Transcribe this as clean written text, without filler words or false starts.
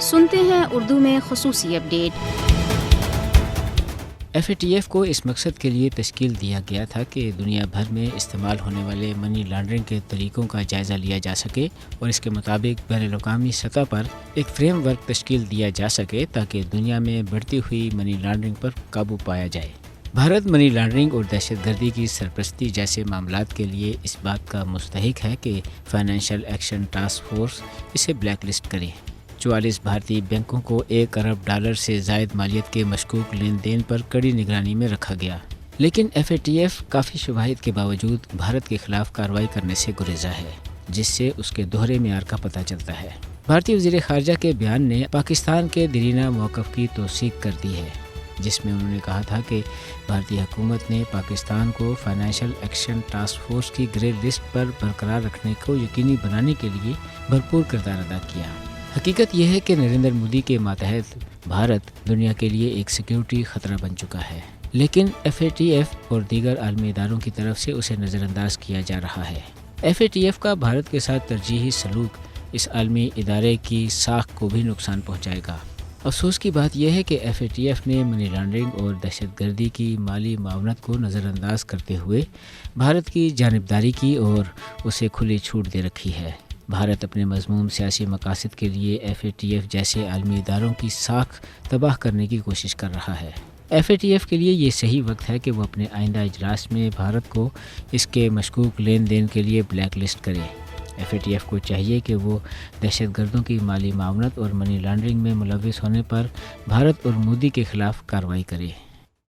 سنتے ہیں اردو میں خصوصی اپڈیٹ۔ FATF کو اس مقصد کے لیے تشکیل دیا گیا تھا کہ دنیا بھر میں استعمال ہونے والے منی لانڈرنگ کے طریقوں کا جائزہ لیا جا سکے اور اس کے مطابق بین الاقوامی سطح پر ایک فریم ورک تشکیل دیا جا سکے تاکہ دنیا میں بڑھتی ہوئی منی لانڈرنگ پر قابو پایا جائے۔ بھارت منی لانڈرنگ اور دہشت گردی کی سرپرستی جیسے معاملات کے لیے اس بات کا مستحق ہے کہ فائنینشیل ایکشن ٹاسک فورس اسے بلیک لسٹ کرے۔ 44 بھارتی بینکوں کو $1 ارب سے زائد مالیت کے مشکوک لین دین پر کڑی نگرانی میں رکھا گیا، لیکن FATF کافی شواہد کے باوجود بھارت کے خلاف کارروائی کرنے سے گریزا ہے، جس سے اس کے دوہرے معیار کا پتہ چلتا ہے۔ بھارتی وزیر خارجہ کے بیان نے پاکستان کے دیرینہ موقف کی توثیق کر دی ہے، جس میں انہوں نے کہا تھا کہ بھارتی حکومت نے پاکستان کو فائنینشیل ایکشن ٹاسک فورس کی گرے لسٹ پر برقرار رکھنے کو یقینی بنانے کے لیے بھرپور کردار ادا کیا۔ حقیقت یہ ہے کہ نریندر مودی کے ماتحت بھارت دنیا کے لیے ایک سیکیورٹی خطرہ بن چکا ہے، لیکن FATF اور دیگر عالمی اداروں کی طرف سے اسے نظر انداز کیا جا رہا ہے۔ FATF کا بھارت کے ساتھ ترجیحی سلوک اس عالمی ادارے کی ساکھ کو بھی نقصان پہنچائے گا۔ افسوس کی بات یہ ہے کہ FATF نے منی لانڈرنگ اور دہشت گردی کی مالی معاونت کو نظر انداز کرتے ہوئے بھارت کی جانبداری کی اور اسے کھلی چھوٹ دے رکھی ہے۔ بھارت اپنے مذموم سیاسی مقاصد کے لیے FATF جیسے عالمی اداروں کی ساکھ تباہ کرنے کی کوشش کر رہا ہے۔ FATF کے لیے یہ صحیح وقت ہے کہ وہ اپنے آئندہ اجلاس میں بھارت کو اس کے مشکوک لین دین کے لیے بلیک لسٹ کرے۔ FATF کو چاہیے کہ وہ دہشت گردوں کی مالی معاونت اور منی لانڈرنگ میں ملوث ہونے پر بھارت اور مودی کے خلاف کارروائی کرے۔